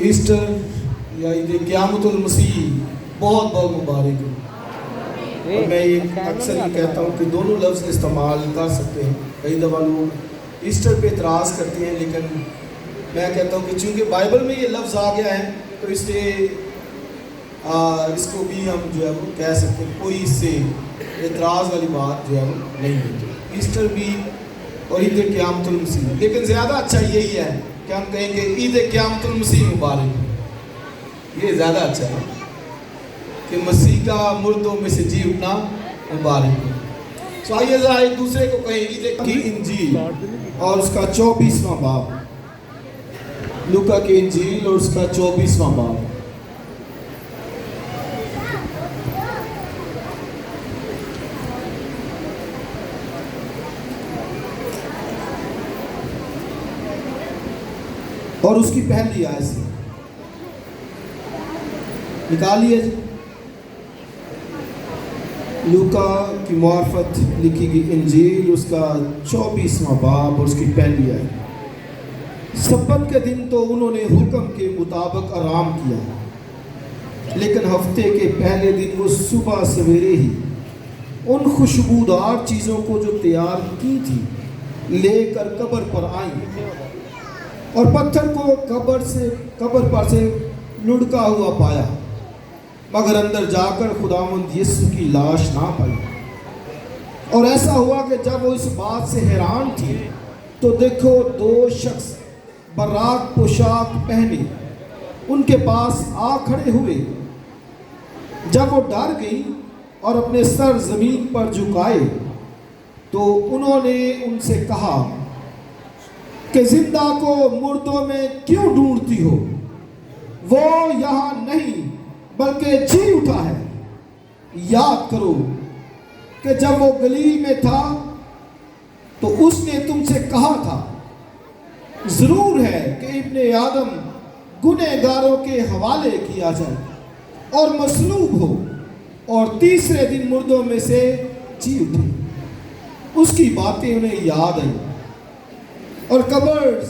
Easter یا عید قیامت المسیح بہت بہت مبارک ہے۔ اور میں یہ اکثر یہ کہتا ہوں کہ دونوں لفظ استعمال کر سکتے ہیں۔ کئی دفعہ لوگ ایسٹر پہ اعتراض کرتے ہیں، لیکن میں کہتا ہوں کہ چونکہ بائبل میں یہ لفظ آ گیا ہے تو اس لیے اس کو بھی ہم جو ہے وہ کہہ سکتے ہیں، کوئی اس سے اعتراض والی بات جو ہے وہ نہیں ہوتی۔ ایسٹر بھی اور عید قیامت المسیح، لیکن زیادہ اچھا یہی ہے کہ ہم کہیں گے عید قیامت المسیح مبارک۔ یہ زیادہ اچھا ہے کہ مسیح کا مردوں میں سے جی اٹھنا مبارک ہے۔ سو آئیے ذرا ایک دوسرے کو کہیں عید کی انجیل اور اس کا 24واں باب، لوکا کی انجیل اور اس کا 24واں باب۔ اور اس کی پہلی آیت سے نکالیے جی، لوکا کی معرفت لکھی گئی انجیل اس کا 24واں باب اور اس کی پہلی آیت۔ سبت کے دن تو انہوں نے حکم کے مطابق آرام کیا، لیکن ہفتے کے پہلے دن وہ صبح سویرے ہی ان خوشبودار چیزوں کو جو تیار کی تھی لے کر قبر پر آئیں، اور پتھر کو قبر پر سے لڑکا ہوا پایا، مگر اندر جا کر خداوند یسوع کی لاش نہ پائی۔ اور ایسا ہوا کہ جب وہ اس بات سے حیران تھی تو دیکھو دو شخص براق پوشاک پہنے ان کے پاس آ کھڑے ہوئے۔ جب وہ ڈر گئی اور اپنے سر زمین پر جھکائے تو انہوں نے ان سے کہا کہ زندہ کو مردوں میں کیوں ڈھونڈتی ہو؟ وہ یہاں نہیں بلکہ جی اٹھا ہے۔ یاد کرو کہ جب وہ گلیل میں تھا تو اس نے تم سے کہا تھا، ضرور ہے کہ ابن آدم گنہگاروں کے حوالے کیا جائے اور مصلوب ہو اور تیسرے دن مردوں میں سے جی اٹھے۔ اس کی باتیں انہیں یاد آئیں، اور قبر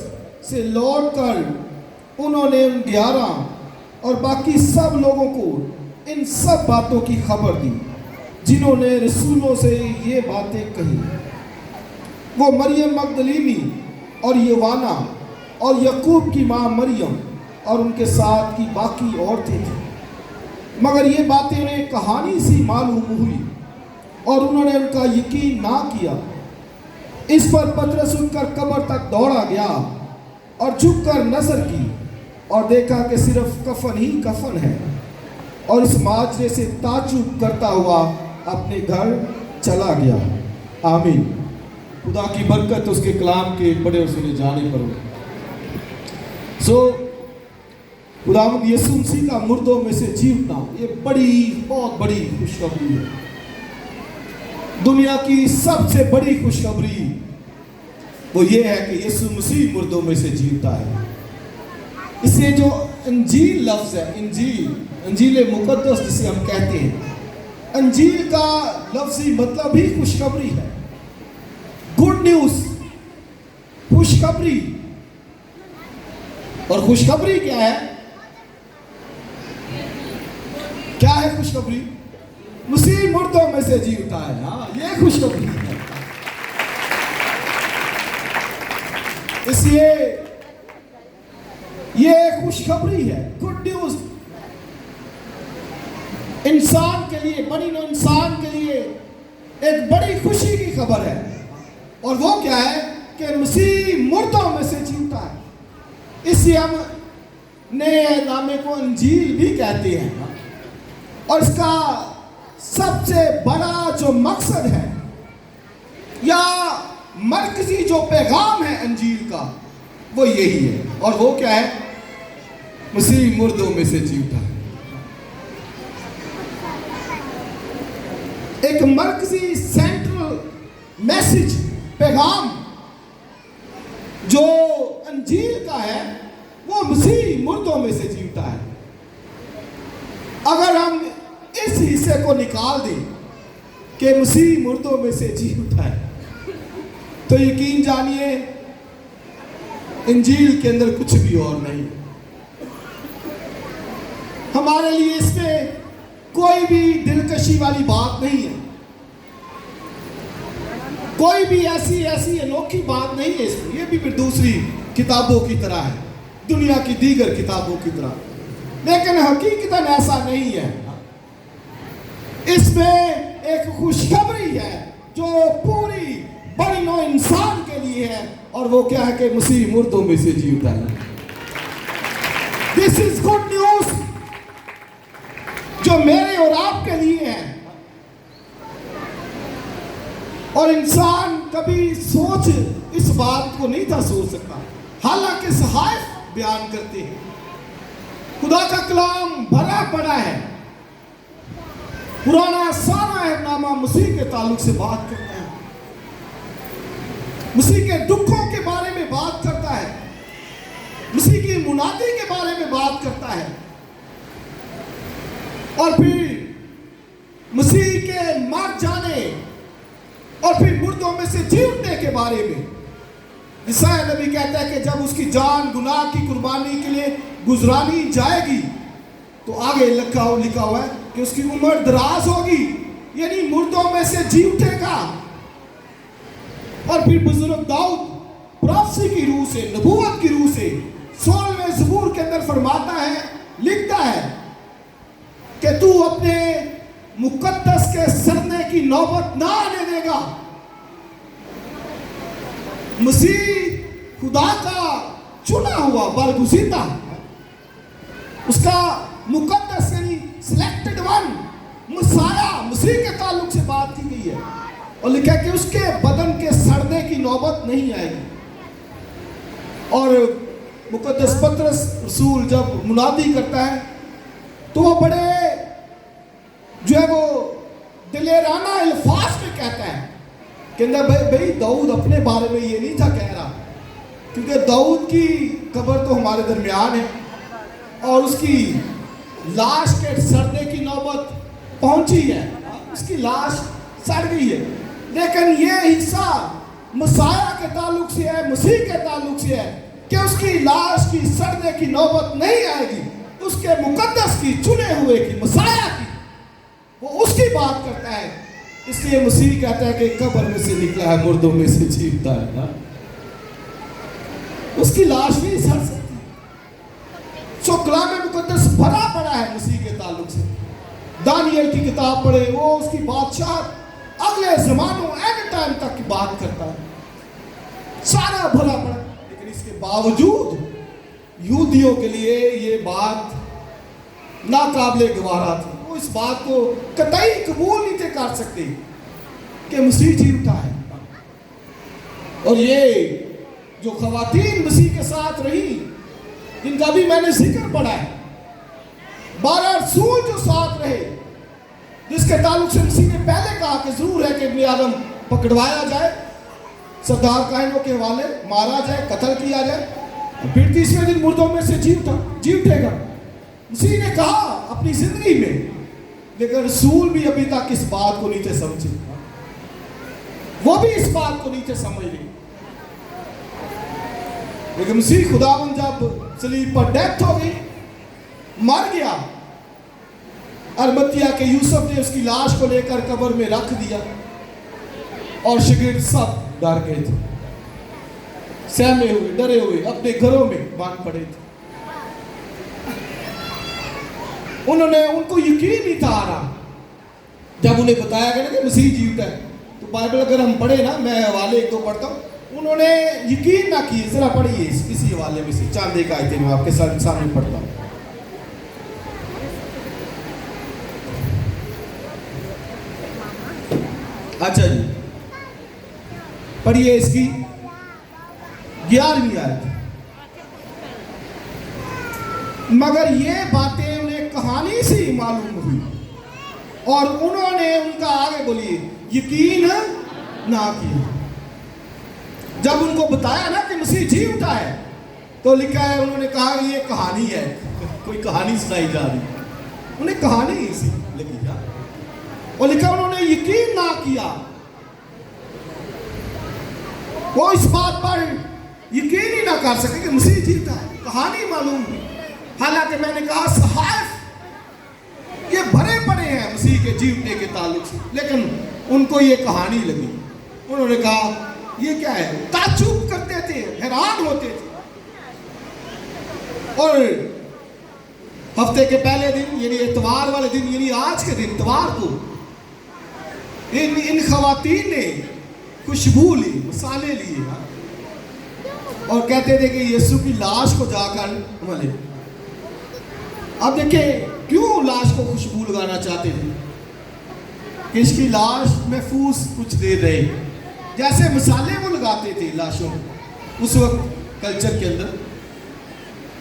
سے لوٹ کر انہوں نے ان 11 اور باقی سب لوگوں کو ان سب باتوں کی خبر دی جنہوں نے رسولوں سے یہ باتیں کہی۔ وہ مریم مگدلینی اور یوانا اور یعقوب کی ماں مریم اور ان کے ساتھ کی باقی عورتیں تھیں، مگر یہ باتیں انہیں کہانی سی معلوم ہوئی اور انہوں نے ان کا یقین نہ کیا۔ اس پر پترس اٹھ کر قبر تک دوڑا گیا اور جھک کر نظر کی اور دیکھا کہ صرف کفن ہی کفن ہے، اور اس ماجرے سے تعجب کرتا ہوا اپنے گھر چلا گیا۔ آمین۔ خدا کی برکت اس کے کلام کے بڑے اور سنے جانے پر ہو۔ خداوند یسوع مسیح کا مردوں میں سے جی اٹھنا یہ بہت بڑی خوشخبری ہے۔ دنیا کی سب سے بڑی خوشخبری وہ یہ ہے کہ یسوع مسیح مردوں میں سے جی اٹھا ہے۔ اس لیے جو انجیل لفظ ہے، انجیل مقدس جسے ہم کہتے ہیں، انجیل کا لفظی مطلب ہی خوشخبری ہے، گڈ نیوز، خوشخبری۔ اور خوشخبری کیا ہے؟ کیا ہے خوشخبری؟ مسیح مردوں میں سے جی اٹھا ہے۔ ہاں، یہ خوشخبری ہے۔ اس لیے یہ خوشخبری ہے، گڈ نیوز، انسان کے لیے، بنی نوع انسان کے لیے ایک بڑی خوشی کی خبر ہے۔ اور وہ کیا ہے کہ مسیح مردوں میں سے جی اٹھا ہے۔ اس لیے ہم نئے نامے کو انجیل بھی کہتے ہیں، اور اس کا سب سے بڑا جو مقصد ہے یا مرکزی جو پیغام ہے انجیل کا وہ یہی ہے، اور وہ کیا ہے؟ مسیح مردوں میں سے جی اٹھا ہے۔ ایک مرکزی سینٹرل میسج، پیغام جو انجیل کا ہے وہ مسیح مردوں میں سے جی اٹھا ہے۔ اگر ہم اس حصے کو نکال دیں کہ مسیح مردوں میں سے جی اٹھا ہے تو یقین جانیے انجیل کے اندر کچھ بھی اور نہیں۔ ہمارے لیے اس میں کوئی بھی دلکشی والی بات نہیں ہے، کوئی بھی ایسی انوکھی بات نہیں ہے اس میں. یہ بھی پھر دوسری کتابوں کی طرح ہے، دنیا کی دیگر کتابوں کی طرح، لیکن حقیقتاً ایسا نہیں ہے. اس میں ایک خوشخبری ہے جو پوری بڑی نوع انسان کے لیے ہے، اور وہ کیا ہے کہ مسیح مردوں میں سے جی اٹھا ہے. This is good news جو میرے اور آپ کے لیے ہے. اور انسان کبھی سوچ اس بات کو نہیں تھا سوچ سکتا، حالانکہ صحائف بیان کرتے ہیں، خدا کا کلام بھرا پڑا ہے. پرانا سارا عہدنامہ مسیح کے تعلق سے بات کرتا ہے، مسیح کے دکھوں کے بارے میں بات کرتا ہے، مسیح کی منادی کے بارے میں بات کرتا ہے، اور پھر مسیح کے مر جانے اور پھر مردوں میں سے جی اٹھنے کے بارے میں. عیسیٰ نبی کہتا ہے کہ جب اس کی جان گناہ کی قربانی کے لیے گزرانی جائے گی تو آگے لکھا ہوا ہے کہ اس کی عمر دراز ہوگی، یعنی مردوں میں سے جی اٹھے گا. اور پھر بزرگ داؤد پروفیسی کی روح سے، نبوت کی روح سے 16ویں زبور کے اندر فرماتا ہے، لکھتا ہے کہ تو اپنے مقدس کے سڑنے کی نوبت نہ آنے دے گا. مسیح خدا کا چنا ہوا برگزیدہ، اس کا مقدس یعنی سلیکٹڈ ون مسیح، مسیح کے تعلق سے بات کی گئی ہے، اور لکھا ہے کہ اس کے بدن کے سڑنے کی نوبت نہیں آئے گی. اور مقدس پطرس رسول جب منادی کرتا ہے تو وہ بڑے جو ہے وہ دلیرانہ الفاظ میں کہتا ہے کہ بھئی داؤد اپنے بارے میں یہ نہیں تھا کہہ رہا، کیونکہ داؤد کی قبر تو ہمارے درمیان ہے اور اس کی لاش کے سڑنے کی نوبت پہنچی ہے، اس کی لاش سڑ گئی ہے. لیکن یہ حصہ مسیح کے تعلق سے ہے، مسیح کے تعلق سے ہے کہ اس کی لاش کی سڑنے کی نوبت نہیں آئے گی. اس کے مقدس کی، چنے ہوئے کی، مسیح کی، وہ اس کی بات کرتا ہے. اس لیے مسیح کہتا ہے کہ قبر میں سے نکلا ہے، مردوں میں سے جیتا ہے. اس کی لاش نہیں سڑ سکتی. سو کلام مقدس بھرا پڑا ہے مسیح کے تعلق سے. دانیل کی کتاب پڑھے، وہ اس کی بادشاہ اگلے زمانوں اینڈ ٹائم تک کی بات کرتا ہے، سارا بھرا پڑا. لیکن اس کے باوجود یہودیوں کے لیے یہ بات ناقابل گوارا تھی. وہ اس بات کو قطعی قبول نہیں تھے کر سکتے کہ مسیح جی اٹھا ہے. اور یہ جو خواتین مسیح کے ساتھ رہی، جن کا بھی میں نے ذکر پڑھا ہے، 12 رسول جو ساتھ رہے، جس کے تعلق سے مسیح نے پہلے کہا کہ ضرور ہے کہ ابن آدم پکڑوایا جائے، سردار کاہنوں کے حوالے مارا جائے، قتل کیا جائے، پھر تیسرے دن مردوں میں سے جی اٹھے گا. مسیح نے کہا اپنی زندگی میں، لیکن رسول بھی ابھی تک اس بات کو نہیں تھے سمجھے، وہ بھی اس بات کو نہیں تھے سمجھ رہے. لیکن مسیح خداوند جب صلیب پر ڈیتھ ہو گئی، مر گیا، ارمتیا کے یوسف نے اس کی لاش کو لے کر قبر میں رکھ دیا، اور شاگرد سب ڈر گئے تھے، سہمے ہوئے، ڈرے ہوئے، اپنے گھروں میں باندھ پڑے تھے. ان کو یقین نہیں تھا آ رہا جب انہیں بتایا گیا کہ مسیح جی اٹھا ہے. تو بائبل اگر ہم پڑھیں نا، میں حوالے ایک دو پڑھتا ہوں، انہوں نے یقین نہ کی. ذرا پڑھیے اسی حوالے میں سے چاند ایک آیتیں میں آپ کے سامنے پڑھتا ہوں. اچھا جی، پڑھیے اس کی 11ویں آیت. مگر یہ باتیں انہیں کہانی سے ہی معلوم ہوئی، اور انہوں نے ان کا آگے بولیے یقین نہ کیا. جب ان کو بتایا نا کہ مسیح جی اٹھا ہے، تو لکھا ہے انہوں نے کہا یہ کہانی ہے، کوئی کہانی سنائی جا رہی. انہیں کہانی سی لگی جا، اور لکھا انہوں نے یقین نہ کیا. وہ اس بات پر یقین ہی نہ کر سکے کہ مسیح جی اٹھا ہے. کہانی معلوم ہوئی، حالانکہ میں نے کہا صحائف یہ بھرے پڑے ہیں مسیح کے جی اٹھنے کے تعلق سے، لیکن ان کو یہ کہانی لگی. انہوں نے کہا یہ کیا ہے، تعجب کرتے تھے، حیران ہوتے تھے. اور ہفتے کے پہلے دن یعنی اتوار والے دن، یعنی آج کے دن اتوار کو ان خواتین نے خوشبو لی، مسالے لیے اور کہتے تھے کہ یسوع کی لاش کو جا کر ملے. اب دیکھیں کیوں لاش کو خوشبو لگانا چاہتے تھے کہ اس کی لاش محفوظ کچھ دے رہے، جیسے مسالے وہ لگاتے تھے لاشوں اس وقت کلچر کے اندر.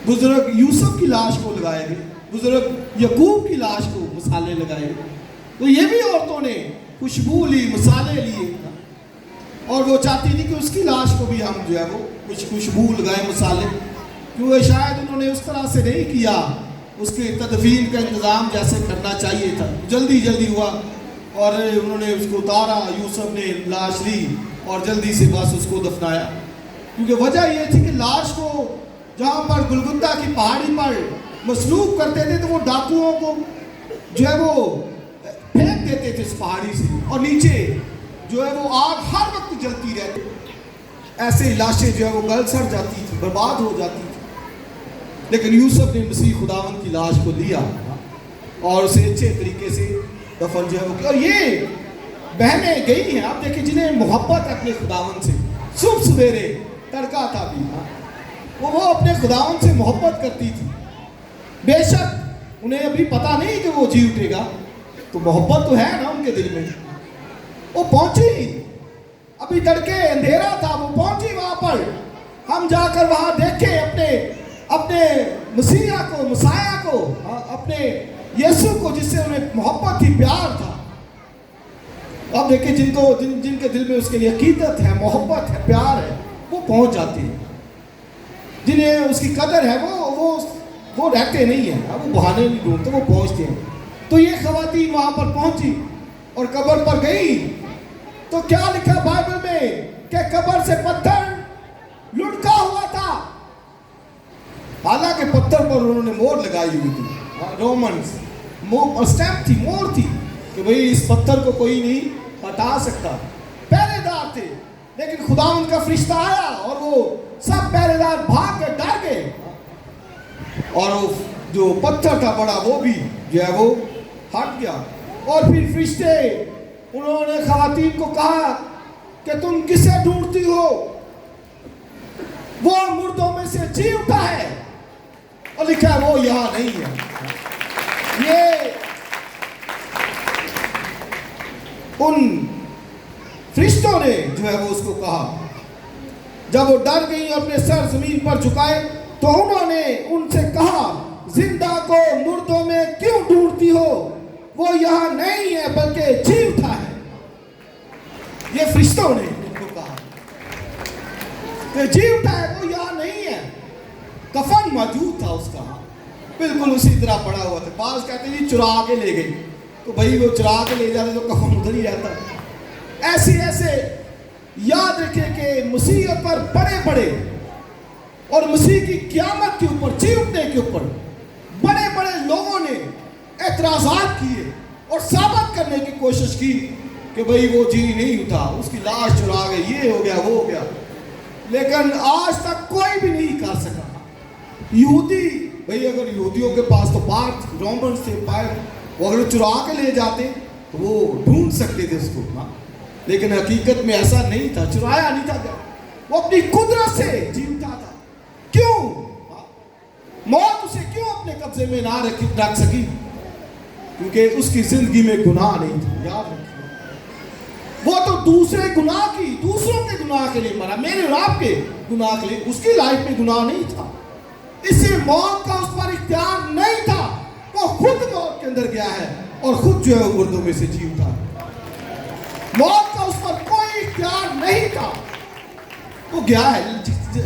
بزرگ یوسف کی لاش کو لگائے گئے، بزرگ یعقوب کی لاش کو مسالے لگائے گئے. تو یہ بھی عورتوں نے خوشبو لی، مسالے لیے، اور وہ چاہتی تھی کہ اس کی لاش کو بھی ہم جو ہے وہ کچھ خوشبو لگائیں، مسالے. کیونکہ شاید انہوں نے اس طرح سے نہیں کیا، اس کے تدفین کا انتظام جیسے کرنا چاہیے تھا، جلدی جلدی ہوا اور انہوں نے اس کو اتارا. یوسف نے لاش لی اور جلدی سے بس اس کو دفنایا. کیونکہ وجہ یہ تھی کہ لاش کو جہاں پر گلگتہ کی پہاڑی پر مسلوب کرتے تھے تو وہ ڈاکوؤں کو جو ہے وہ پھینک دیتے تھے اس پہاڑی سے، اور نیچے جو ہے وہ آگ ہر وقت جلتی رہتی. ایسے لاشیں جو ہے وہ گل سڑ جاتی تھی، برباد ہو جاتی تھی. لیکن یوسف نے مسیح خداوند کی لاش کو لیا اور اسے اچھے طریقے سے دفن جو ہے وہ کیا. اور یہ بہنیں گئی ہیں، آپ دیکھیں، جنہیں محبت ہے اپنے خداوند سے. صبح سویرے تڑکا تھا بھی، وہ اپنے خداوند سے محبت کرتی تھی. بے شک انہیں ابھی پتہ نہیں کہ وہ جی اٹھے گا، تو محبت تو ہے نا ان کے دل میں. وہ پہنچی، ابھی تڑکے اندھیرا تھا، وہ پہنچی وہاں پر. ہم جا کر وہاں دیکھیں اپنے مسیح کو، مسیح کو، اپنے یسوع کو جس سے انہیں محبت تھی، پیار تھا. اب دیکھیں جن کے دل میں اس کے لیے عقیدت ہے، محبت ہے، پیار ہے، وہ پہنچ جاتے ہیں. جنہیں اس کی قدر ہے وہ رہتے نہیں ہیں، وہ بہانے نہیں ڈھونڈتے، وہ پہنچتے ہیں. تو یہ خواتین وہاں پر پہنچی اور قبر پر گئی تو کیا لکھا بائبل میں کہ قبر سے پتھر لٹکا ہوا تھا. حالانکہ پتھر پر انہوں نے مور لگائی ہوئی تھی، رومنز اسٹیمپ تھی، مور تھی کہ بھئی اس پتھر کو کوئی نہیں ہٹا سکتا. پہرے دار تھے، لیکن خداوند کا فرشتہ آیا اور وہ سب پہرے دار بھاگ کے ڈر گئے، اور جو پتھر تھا بڑا وہ بھی جو ہے وہ ہٹ گیا. اور پھر فرشتے انہوں نے خواتین کو کہا کہ تم کسے ڈھونڈتی ہو؟ وہ مردوں میں سے جی اٹھا ہے، اور لکھا ہے وہ یہاں نہیں ہے. یہ ان فرشتوں نے جو ہے وہ اس کو کہا. جب وہ ڈر گئی اور اپنے سر زمین پر جھکائے تو انہوں نے ان سے کہا، زندہ کو مردوں میں کیوں ڈھونڈتی ہو؟ وہ یہاں نہیں ہے بلکہ جی اٹھا ہے. یہ فرشتوں نے ان کو کہا کہ جی اٹھا ہے، وہ یہاں نہیں ہے. کفن موجود تھا اس کا، بالکل اسی طرح پڑا ہوا تھا. بعض کہتے ہیں چرا کے لے گئی، تو بھائی وہ چرا کے لے جاتے تو کفن ادھر ہی رہتا. ایسے یاد رکھیں کہ مسیح پر بڑے اور مسیح کی قیامت کے اوپر، جی اٹھنے کے اوپر بڑے لوگوں نے اعتراضات کیے اور ثابت کرنے کی کوشش کی کہ بھئی وہ جی نہیں اٹھا، اس کی لاش چرا گئی، یہ ہو گیا، وہ ہو گیا. لیکن آج تک کوئی بھی نہیں کر سکا. یہودی، بھئی اگر یہودیوں کے پاس تو بات رومن سے وہ اگر چرا کے لے جاتے تو وہ ڈھونڈ سکتے تھے اس کو، لیکن حقیقت میں ایسا نہیں تھا، چرایا نہیں تھا. وہ اپنی قدرت سے جی اٹھا تھا. کیوں؟ موت اسے کیوں اپنے قبضے میں نہ رکھ سکی؟ کیونکہ اس کی زندگی میں گناہ نہیں تھا. یاد رکھیں، وہ تو دوسروں کے گناہ کے لیے مرا، میرے اور آپ کے گناہ کے لیے. اس کی لائف میں گناہ نہیں تھا، اس سے موت کا اس پر اختیار نہیں تھا. وہ خود موت کے اندر گیا ہے اور خود جو ہے مردوں میں سے جی اٹھا. موت کا اس پر کوئی اختیار نہیں تھا، وہ گیا ہے.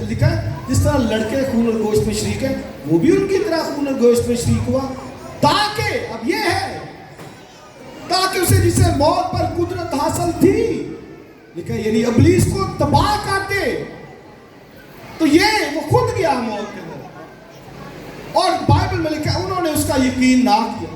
لکھا ہے جس طرح لڑکے خون اور گوشت میں شریک ہیں، وہ بھی ان کی طرح خون اور گوشت میں شریک ہوا، تاکہ اب یہ ہے تاکہ اسے جسے موت پر قدرت حاصل تھی، لکھا ہے یعنی ابلیس کو تباہ کر دے. تو یہ وہ خود گیا موت کے اندر، اور بائبل میں لکھا ہے انہوں نے اس کا یقین نہ کیا.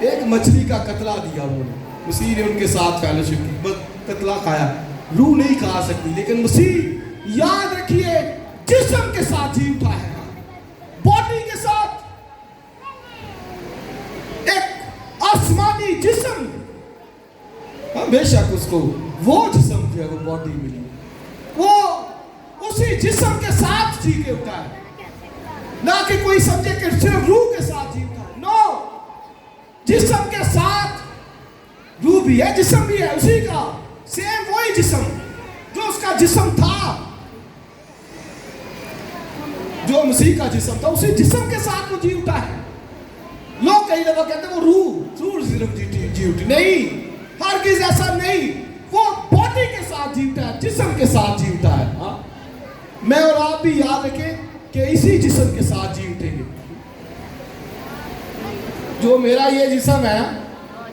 ایک مچھلی کا قتلہ دیا انہوں نے، مسیح نے ان کے ساتھ فیلوشپ کی، بس قتلہ کھایا، روح نہیں کھا سکتی، لیکن مسیح یاد رکھیے جسم کے ساتھ جی اٹھا ہے، باڈی کے ساتھ، ایک آسمانی جسم، بے شک اس کو وہ جسم جو ہے وہ باڈی ملی، وہ اسی جسم کے ساتھ جی کے اٹھا ہے، نہ کہ کوئی سمجھے کہ صرف روح کے ساتھ جی اٹھا ہے، نو، جسم کے ساتھ روح بھی ہے، جسم بھی ہے اسی کا، سیم وہی جسم جو اس کا جسم تھا، جو مسیح کا جسم تھا، اسی جسم کے ساتھ وہ جی اٹھا ہے۔ لوگ کئی دفعہ کہتے ہیں وہ روح صرف جی اٹھی، نہیں، ہرگز ایسا نہیں، وہ باڈی کے ساتھ جی اٹھا ہے، جسم کے ساتھ جی اٹھا ہے۔ میں اور آپ بھی یاد رکھیں کہ اسی جسم کے ساتھ جی اٹھیں گے۔ جو میرا یہ جسم ہے،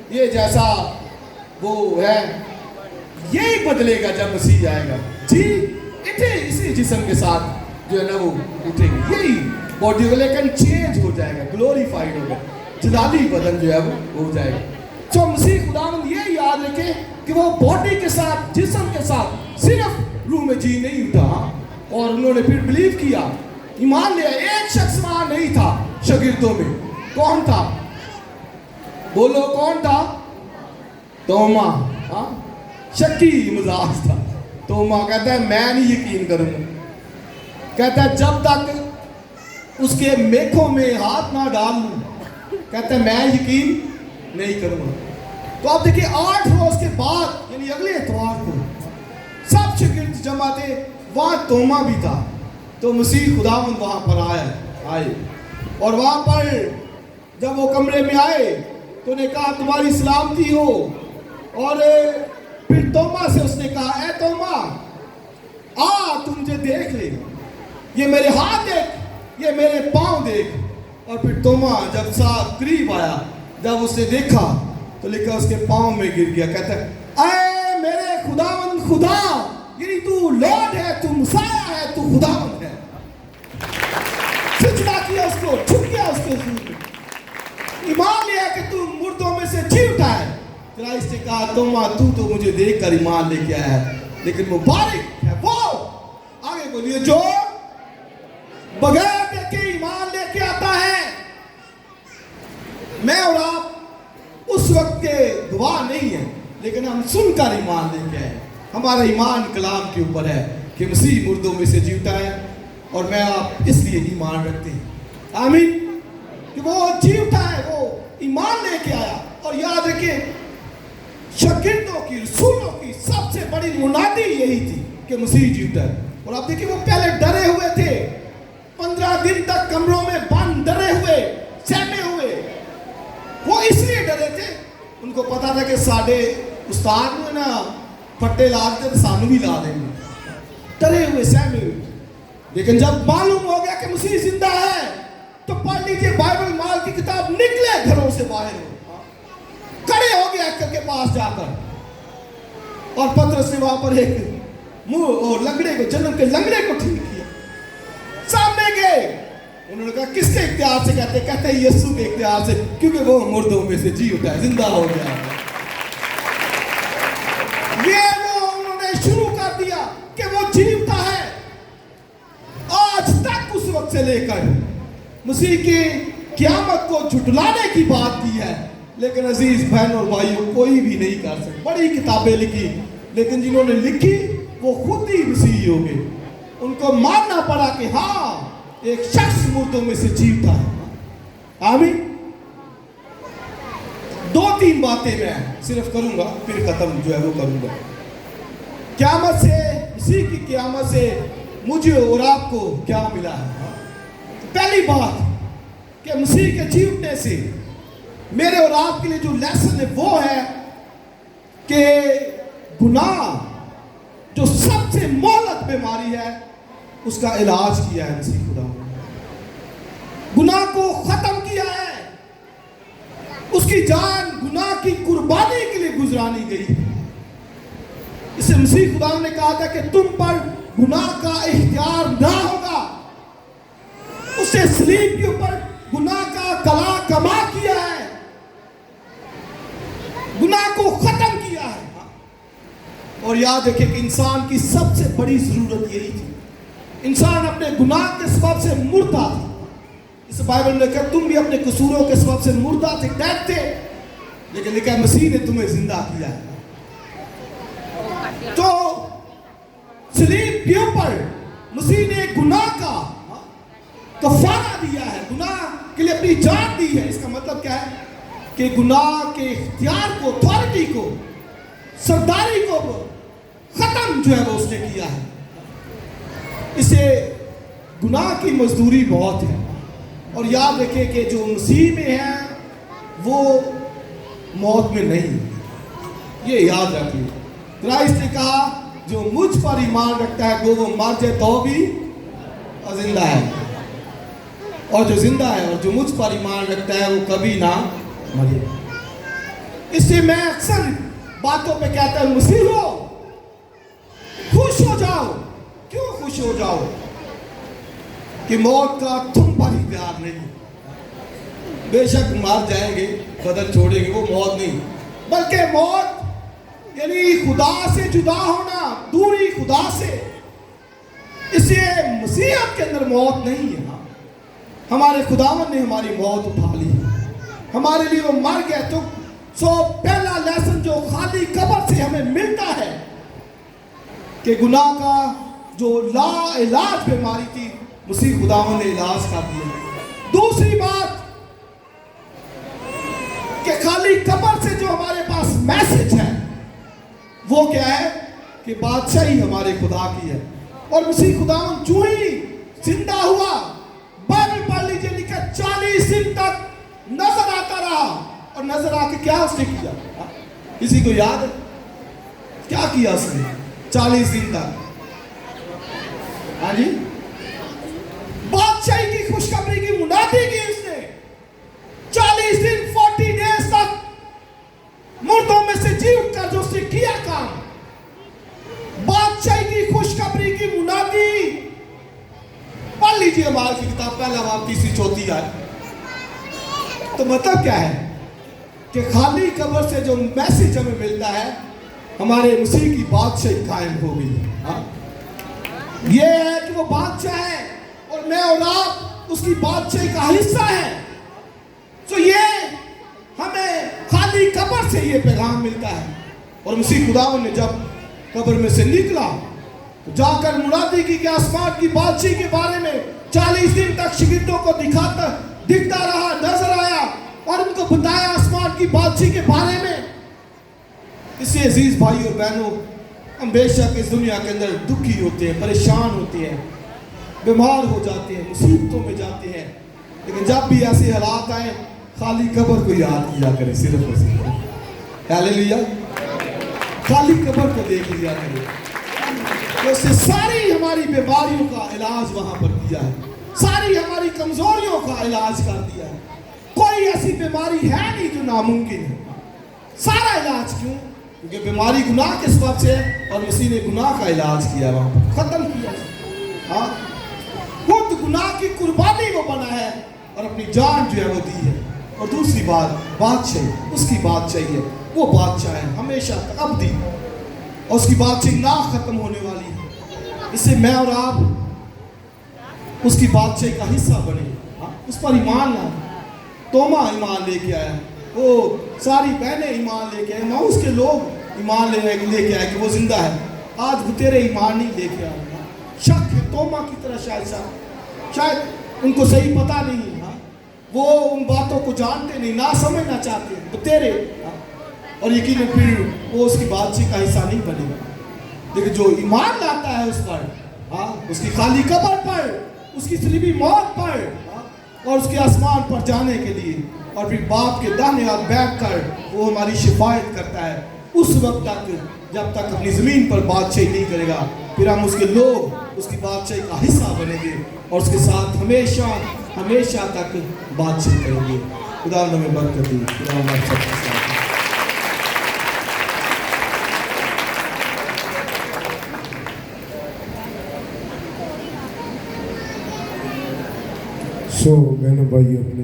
یہ جیسا وہ ہے، یہی بدلے گا جب مسیح آئے گا، جی اٹھے اسی جسم کے ساتھ جو ہے نا وہ اٹھیں گے، یہی باڈی کو، لیکن چینج ہو جائے گا، گلوریفائیڈ ہوگا، جلالی بدن جو ہے وہ ہو جائے گا۔ تو مسیح خداوند یہ یاد رکھے کہ وہ باڈی کے ساتھ، جسم کے ساتھ، صرف روح میں جی نہیں اٹھا، اور انہوں نے پھر بلیو کیا، ایمان لیا۔ ایک شخص وہاں نہیں تھا شاگردوں میں، کون تھا؟ بولو کون تھا؟ توما، شکی مزاج تھا۔ توما کہتا ہے میں نہیں یقین کروں گا، کہتا ہے جب تک اس کے میکھوں میں ہاتھ نہ ڈال لوں، کہتا ہے میں یقین نہیں کروں گا۔ تو آپ دیکھیں 8 روز کے بعد، یعنی اگلے اتوار کو سب شاگرد جمع تھے، وہاں توما بھی تھا۔ تو مسیح خداوند وہاں پر آئے، اور وہاں پر جب وہ کمرے میں آئے تو نے کہا تمہاری سلامتی ہو، اور پھر توما سے اس نے کہا اے توما تو مجھے دیکھ لے، یہ میرے ہاتھ دیکھ، یہ میرے پاؤں دیکھ۔ اور پھر توما جب ساتھ قریب آیا، جب اس نے دیکھا تو لکھا اس کے پاؤں میں گر گیا، کہتا ہے اے میرے خداوند خدا، یعنی تو لارڈ ہے، تو مسیح ہے، تو خداوند ہے۔ سجدہ کیا اس کو، چھپ گیا اس کے حضور، ایمان لیا کہ تو مردوں میں سے جی اٹھا ہے۔ کرائسٹ نے کہا توما تو مجھے دیکھ کر ایمان لے کے آیا ہے، لیکن مبارک ہے وہ، آگے بولیے، جو بغیر دیکھے ایمان لے کے آتا ہے۔ میں اور آپ اس وقت کے گواہ نہیں ہیں، لیکن ہم سن کر ایمان لے کے آئے، ہمارا ایمان کلام کے اوپر ہے کہ مسیح مردوں میں سے جی اٹھا ہے، اور میں آپ اس لیے ایمان رکھتے ہیں، آمین، کہ وہ جی اٹھا ہے، وہ ایمان لے کے آیا۔ اور یاد رکھیں شاگردوں کی، رسولوں کی سب سے بڑی منادی یہی تھی کہ مسیح جی اٹھا ہے۔ اور آپ دیکھیں وہ پہلے ڈرے ہوئے تھے، 15 دن تک کمروں میں بند، ڈرے ہوئے، سہمے ہوئے۔ وہ اس لیے ڈرے تھے، ان کو پتا تھا کہ ساڑھے استاد نے نا پھٹے لا دیتے تو سانو بھی لا دیں گے، ڈرے ہوئے، سہمے ہوئے۔ لیکن جب معلوم ہو گیا کہ مسیح زندہ ہے تو پڑھ لیجیے بائبل مال کی کتاب، نکلے گھروں سے باہر، کھڑے ہو گیا ایکل کے پاس جا کر، اور پترس نے وہاں پر ایک منہ اور لنگڑے کو، جنم کے لنگڑے کو ٹھیک کیا، سامنے گئے، انہوں نے کہا کس کے اختیار سے کہتے ہیں یسوع کے اختیار سے، کیونکہ وہ مردوں میں سے جی اٹھا ہے، زندہ ہو گیا۔ یہ وہ انہوں نے شروع کر دیا کہ وہ جی اٹھا ہے، آج تک اس وقت سے لے کر مسیح کی قیامت کو جھٹلانے کی بات کی ہے، لیکن عزیز بہن اور بھائیوں کوئی بھی نہیں کر سکتا۔ بڑی کتابیں لکھی، لیکن جنہوں نے لکھی وہ خود ہی مسیحی ہو گئے، ان کو ماننا پڑا کہ ہاں ایک شخص مردوں میں سے جی اٹھا ہے، آمین۔ 2-3 باتیں میں صرف کروں گا، پھر ختم جو ہے وہ کروں گا۔ قیامت سے، مسیح کی قیامت سے مجھے اور آپ کو کیا ملا ہے؟ پہلی بات کہ مسیح کے جی اٹھنے سے میرے اور آپ کے لیے جو لیسن ہے وہ ہے کہ گناہ جو سب سے مہلک بیماری ہے اس کا علاج کیا ہے مسیح خدا، گناہ کو ختم کیا ہے، اس کی جان گناہ کی قربانی کے لیے گزرانی گئی۔ اسے مسیح خدا نے کہا تھا کہ تم پر گناہ کا اختیار نہ ہوگا، اسے صلیب کے اوپر گناہ کا کلا کما کیا ہے، اور یاد رکھے کہ انسان کی سب سے بڑی ضرورت یہی تھی. انسان اپنے گناہ کے سبب سے مردہ تھا. اس بائبل میں کہا تم بھی اپنے قصوروں کے سبب سے مردہ تھے, ڈیڈ تھے, لیکن لکھا ہے مسیح نے تمہیں زندہ کیا ہے. تو صلیب کے اوپر مسیح نے گناہ کا کفارہ دیا ہے, گناہ کے لیے اپنی جان دی ہے. اس کا مطلب کیا ہے کہ گناہ کے اختیار کو, اتھارٹی کو, سرداری کو ختم جو ہے وہ اس نے کیا ہے. اسے گناہ کی مزدوری بہت ہے. اور یاد رکھے کہ جو مسیح میں ہے وہ موت میں نہیں, یہ یاد رکھیے. کرائسٹ نے کہا جو مجھ پر ایمان رکھتا ہے وہ مر جائے تو بھی زندہ ہے, اور جو زندہ ہے اور جو مجھ پر ایمان رکھتا ہے وہ کبھی نہ مرے. اس سے میں اکثر باتوں پہ کہتا ہوں مسیح ہو, خوش ہو جاؤ. کیوں خوش ہو جاؤ؟ کہ موت کا تم پر اختیار نہیں. بے شک مار جائیں گے, بدن چھوڑیں گے, وہ موت نہیں, بلکہ موت یعنی خدا سے جدا ہونا, دوری خدا سے. اس لیے مسیحیت کے اندر موت نہیں ہے. ہمارے خداوند نے ہماری موت اٹھا لی, ہمارے لیے وہ مر گیا. تو پہلا لیسن جو خالی قبر سے ہمیں ملتا ہے کہ گناہ کا جو لا علاج بیماری تھی مسیح خداوند نے علاج کر دیا. دوسری بات کہ خالی قبر سے جو ہمارے پاس میسج ہے وہ کیا ہے کہ بادشاہی ہمارے خدا کی ہے. اور مسیح خداوند جو ہی زندہ ہوا, بائبل پڑھ لیجئے, لکھا 40 دن تک نظر آتا رہا. اور نظر آ کے کیا اس نے کیا؟ کسی کو یاد ہے کیا کیا اس نے 40 دن تک؟ ہاں جی, بادشاہی کی خوشخبری کی منادی کی اس نے. 40 دن 40 ڈیز تک مردوں میں سے جی اٹھ کر جو اس نے کیا کام, بادشاہی کی خوشخبری کی منادی. پڑھ لیجیے ہمارے کی کتاب پہلا باب 3-4 آیت. تو مطلب کیا ہے کہ خالی قبر سے جو میسج ہمیں ملتا ہے ہمارے مسیح کی بادشاہی قائم ہو گئی ہے. یہ ہے کہ وہ بادشاہ ہے اور میں اور آپ اس کی بادشاہی کا حصہ ہے. تو یہ ہمیں خالی قبر سے یہ پیغام ملتا ہے. اور مسیح خداوند نے جب قبر میں سے نکلا تو جا کر منادی کی کہ آسمان کی بادشاہی کے بارے میں 40 دن تک شاگردوں کو دکھتا رہا, نظر آیا اور ان کو بتایا آسمان کی بادشاہی کے بارے میں. اس سے عزیز بھائی اور بہنوں, ہم بے شک اس دنیا کے اندر دکھی ہوتے ہیں, پریشان ہوتے ہیں, بیمار ہو جاتے ہیں, مصیبتوں میں جاتے ہیں, لیکن جب بھی ایسے حالات آئیں خالی قبر کو یاد کیا کریں. صرف اور صرف ہیلیلویا, خالی قبر کو دیکھ لیا کریں. اس سے ساری ہماری بیماریوں کا علاج وہاں پر کیا ہے, ساری ہماری کمزوریوں کا علاج کر دیا ہے. کوئی ایسی بیماری ہے نہیں جو ناممکن ہے. سارا علاج کیوں؟ کیونکہ بیماری گناہ کے سبب سے ہے اور مسیح نے گناہ کا علاج کیا, وہاں پر ختم کیا. ہاں, خود گناہ کی قربانی وہ بنا ہے اور اپنی جان جو ہے وہ دی ہے. اور دوسری بات بادشاہی, اس کی بادشاہی ہے, وہ بادشاہ ہے ہمیشہ تک ابدی, اور اس کی بادشاہی نہ ختم ہونے والی ہے. اس سے میں اور آپ اس کی بادشاہی کا حصہ بنے, اس پر ایمان لائیں. توما ایمان لے کے آیا, وہ ساری بہنیں ایمان لے کے آئے, ماؤس کے لوگ ایمان لے کے آئے کہ وہ زندہ ہے. آج وہ تیرے ایمان نہیں لے کے آئے. شک ہے توما کی طرح شاید ان کو صحیح پتہ نہیں, وہ ان باتوں کو جانتے نہیں, نہ سمجھنا چاہتے, وہ تیرے, اور یقیناً پھر وہ اس کی بادشاہی کا حصہ نہیں بنے گا. لیکن جو ایمان لاتا ہے اس پر, اس کی خالی قبر پر, اس کی صلیبی موت پر, اور اس کے آسمان پر جانے کے لیے, اور پھر باپ کے داہنے ہاتھ بیٹھ کر وہ ہماری شفاعت کرتا ہے اس وقت تک جب تک اپنی زمین پر بادشاہی نہیں کرے گا. پھر ہم اس کے لوگ اس کی بادشاہی کا حصہ بنیں گے اور اس کے ساتھ ہمیشہ ہمیشہ تک بادشاہی کریں گے. خدا ہمیں برکت دے. خدا ہمارے سب کے ساتھ. بہنوں بھائی اپنے